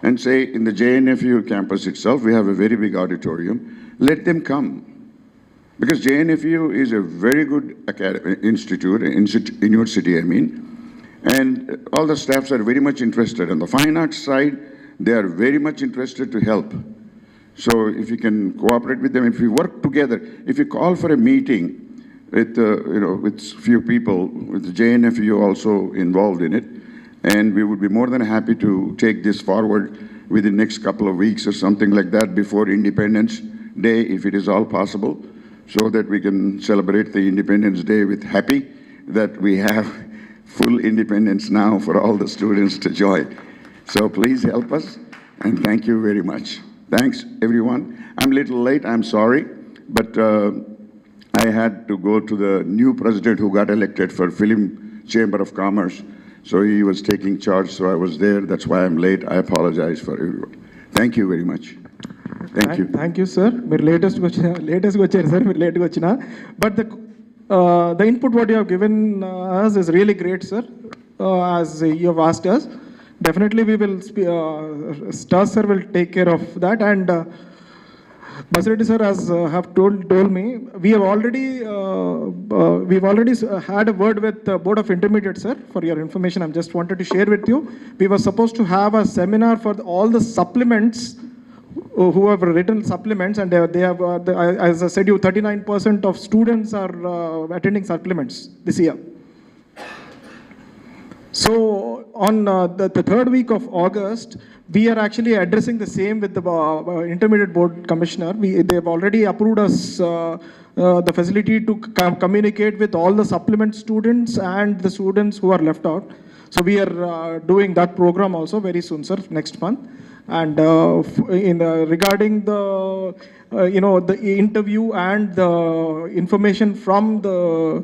and say in the JNFU campus itself, we have a very big auditorium, let them come. Because JNFU is a very good university, I mean, and all the staffs are very much interested. On the fine arts side, they are very much interested to help. So if you can cooperate with them, if we work together, if you call for a meeting with, with few people, with the JNFU also involved in it, and we would be more than happy to take this forward within the next couple of weeks or something like that before Independence Day, if it is all possible, so that we can celebrate the Independence Day with happy that we have full independence now for all the students to join. So please help us, and thank you very much. Thanks, everyone. I'm a little late, I'm sorry, but I had to go to the new president who got elected for Film Chamber of Commerce. So he was taking charge, so I was there. That's why I'm late. I apologize for everyone. Thank you very much. Thank you. Thank you, sir. We're latest sir. We're late but the input what you have given us is really great, sir. As you have asked us, definitely we will. Star sir will take care of that, and Basireddy sir has have told me we have already had a word with the Board of Intermediate, sir. For your information, I just wanted to share with you. We were supposed to have a seminar for all the supplements who have written supplements, and they have, as I said, 39% of students are attending supplements this year. So on the third week of August, we are actually addressing the same with the intermediate board commissioner. They have already approved us the facility to communicate with all the supplement students and the students who are left out. So we are doing that program also very soon, sir, next month. And regarding the the interview and the information from the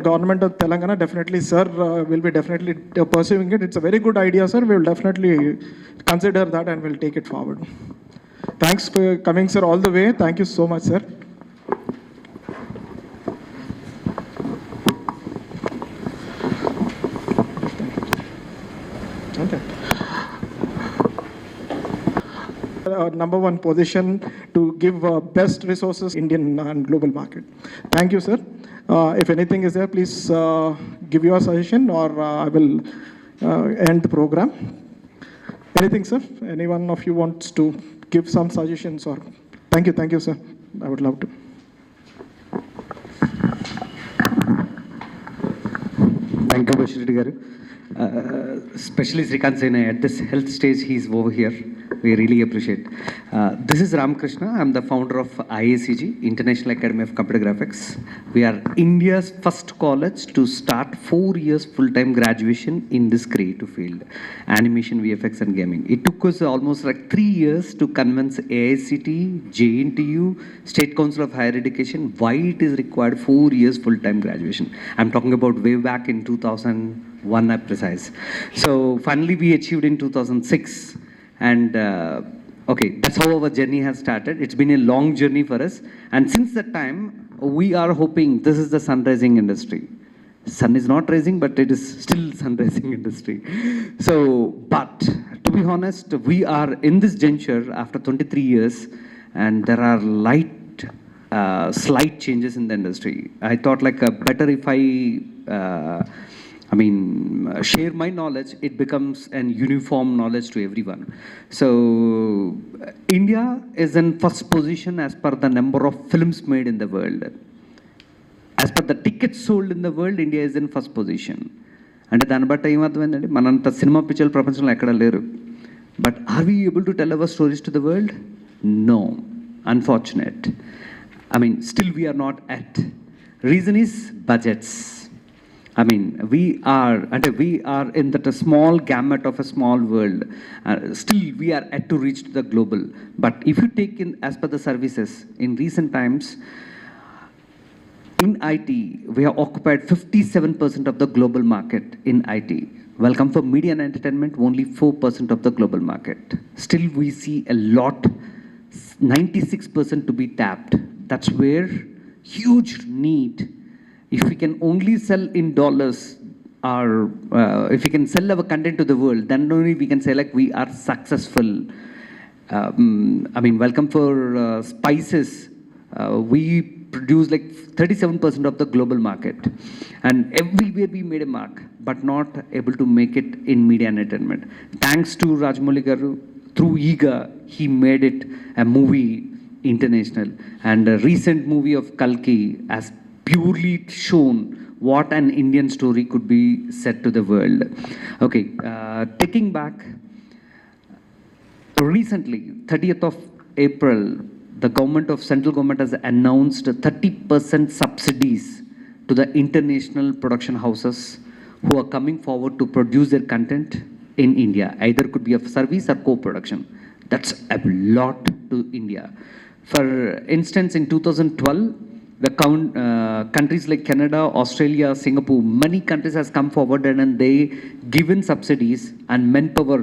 government of Telangana, definitely, sir, will be definitely pursuing it. It's a very good idea, sir. We will definitely consider that and will take it forward. Thanks for coming, sir, all the way. Thank you so much, sir. Okay. Number one position to give best resources Indian and global market. Thank you, sir. If anything is there, please give your suggestion, or I will end the program. Anything, sir? Anyone of you wants to give some suggestions? Or thank you, sir. I would love to. Thank you, Bashir Garu. Especially Srikanth Sinha, at this health stage, he's over here. We really appreciate. This is Ramakrishna. I'm the founder of IACG, International Academy of Computer Graphics. We are India's first college to start 4 years full-time graduation in this creative field, animation, VFX, and gaming. It took us almost like 3 years to convince AICT, JNTU, State Council of Higher Education, why it is required 4 years full-time graduation. I'm talking about way back in 2001, I'm precise. So finally we achieved in 2006. And okay, that's how our journey has started. It's been a long journey for us. And since that time, we are hoping this is the sun-rising industry. Sun is not rising, but it is still sun-rising industry. So, but to be honest, we are in this juncture after 23 years, and there are slight changes in the industry. I thought like better if share my knowledge, it becomes an uniform knowledge to everyone. So, India is in first position as per the number of films made in the world. As per the tickets sold in the world, India is in first position. And దాన్ని బట్టి ఏమర్థమైందండి మనంత cinema పిక్చర్లు ప్రపంచంలో ఎక్కడ లేరు. But are we able to tell our stories to the world? No. Unfortunate. Still we are not at. Reason is budgets. We are in that a small gamut of a small world. Still, we are yet to reach the global. But if you take in, as per the services, in recent times, in IT, we have occupied 57% of the global market in IT. Welcome for media and entertainment, only 4% of the global market. Still, we see a lot, 96% to be tapped. That's where huge need. If we can only sell in dollars, or if we can sell our content to the world, then only we can say like we are successful. Welcome for spices. We produce like 37% of the global market. And everywhere we made a mark, but not able to make it in media and entertainment. Thanks to Rajamouli Garu, through EGA, he made it a movie international. And a recent movie of Kalki has purely shown what an Indian story could be said to the world. Okay, taking back, recently, 30th of April, the central government has announced 30% subsidies to the international production houses who are coming forward to produce their content in India. Either could be a service or co-production. That's a lot to India. For instance, in 2012, the countries like Canada, Australia, Singapore, many countries has come forward and they given subsidies and manpower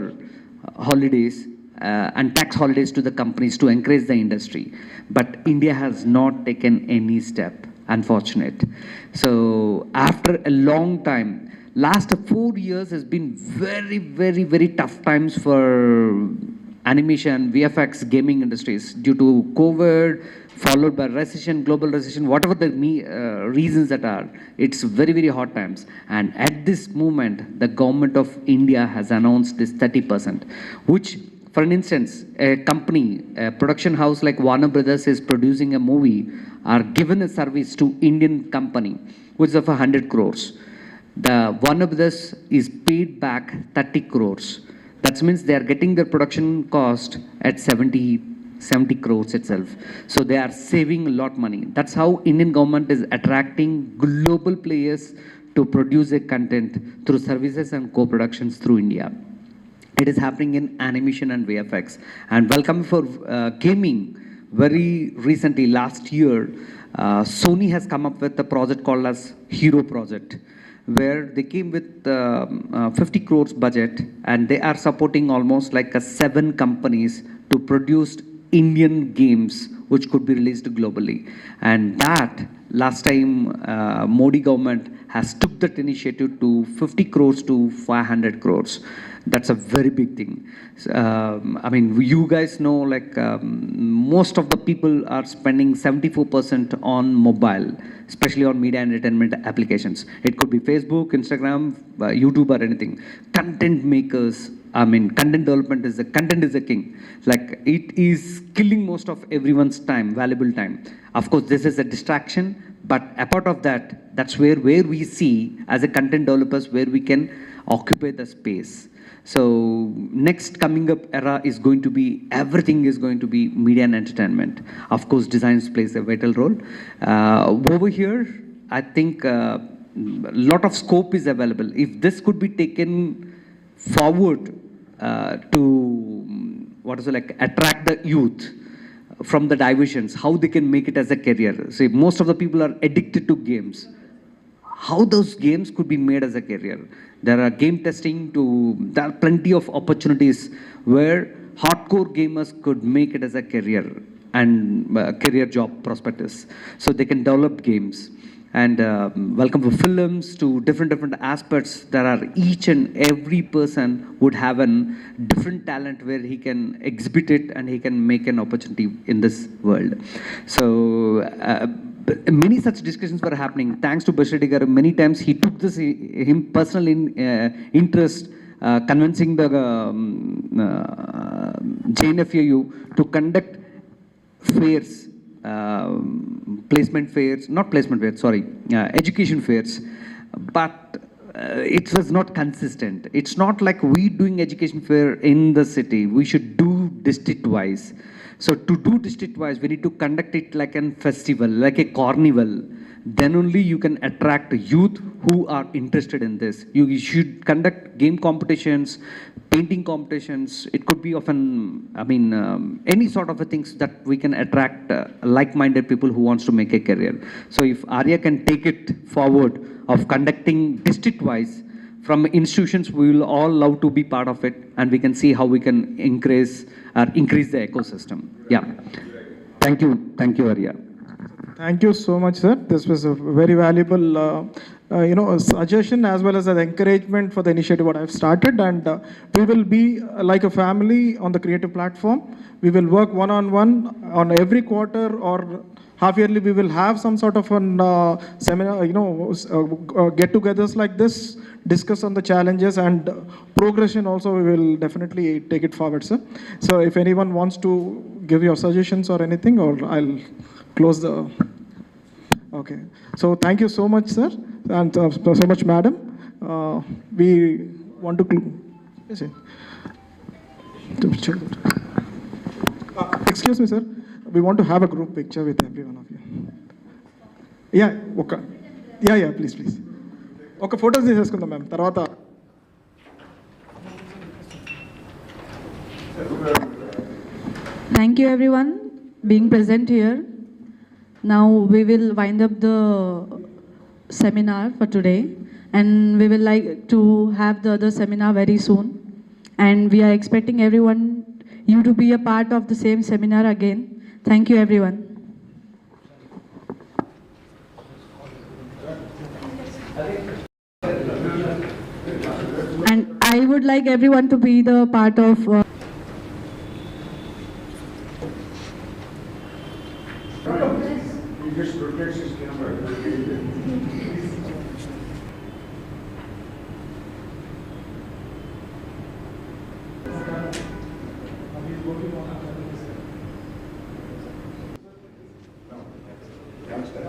holidays and tax holidays to the companies to encourage the industry. But India has not taken any step, unfortunate. So after a long time, last 4 years has been very, very, very tough times for animation, VFX, gaming industries due to COVID, followed by recession, global recession, whatever the reasons that are. It's very, very hard times. And at this moment, the government of India has announced this 30%, which For an instance, a company, a production house like Warner Brothers is producing a movie, are given a service to Indian company, which is of 100 crores. The Warner Brothers is paid back 30 crores. That means they are getting their production cost at 70 crores itself. So they are saving a lot money. That's how Indian government is attracting global players to produce a content through services and co-productions through India. It is happening in animation and VFX. And welcome for gaming. Very recently, last year, Sony has come up with a project called as Hero Project, where they came with 50 crores budget, and they are supporting almost like 7 companies to produce Indian games which could be released globally. And that last time Modi government has took that initiative to 50 crores to 500 crores. That's a very big thing. I mean, you guys know, like most of the people are spending 74% on mobile, especially on media and entertainment applications. It could be Facebook, Instagram, YouTube, or anything. Content makers, I mean, content development is content is a king. Like, it is killing most of everyone's time, valuable time. Of course, this is a distraction, but apart of that, that's where we see as a content developers where we can occupy the space. So next coming up era is going to be, everything is going to be media and entertainment. Of course, design plays a vital role. Over here, I think a lot of scope is available. If this could be taken forward to, attract the youth from the diversions, how they can make it as a career. See, most of the people are addicted to games. How those games could be made as a career. There are game testing there are plenty of opportunities where hardcore gamers could make it as a career and career job prospectus. So they can develop games. And welcome for films to different aspects. There are each and every person would have a different talent where he can exhibit it and he can make an opportunity in this world. So many such discussions were happening. Thanks to Bashir Garu, many times he took this him personal interest, convincing the JNFAU to conduct fairs, education fairs, but it was not consistent. It's not like we doing education fair in the city. We should do district-wise. So to do district-wise, we need to conduct it like a festival, like a carnival. Then only you can attract youth who are interested in this. You should conduct game competitions, painting competitions. It could be of any sort of a things that we can attract like-minded people who wants to make a career. So if Arya can take it forward of conducting district-wise from institutions, we will all love to be part of it, and we can see how we can increase the ecosystem. Yeah. Thank you, Arya. Thank you so much, sir. This was a very valuable, a suggestion as well as an encouragement for the initiative what I've started. And we will be like a family on the creative platform. We will work one-on-one on every quarter or half yearly. We will have some sort of an seminar, get-togethers like this, discuss on the challenges and progression also. We will definitely take it forward, sir. So if anyone wants to give your suggestions or anything, or I'll close the... Okay. So thank you so much, sir, and so much, madam. We want to... Excuse me, sir. We want to have a group picture with every one of you. Yeah, okay. Yeah, please. Okay, photos తీసుకుందాం ma'am. తర్వాత Thank you everyone being present here. Now we will wind up the seminar for today, and we will like to have the other seminar very soon, and we are expecting you to be a part of the same seminar again. Thank you everyone. And I would like everyone to be the part of just protects his camera.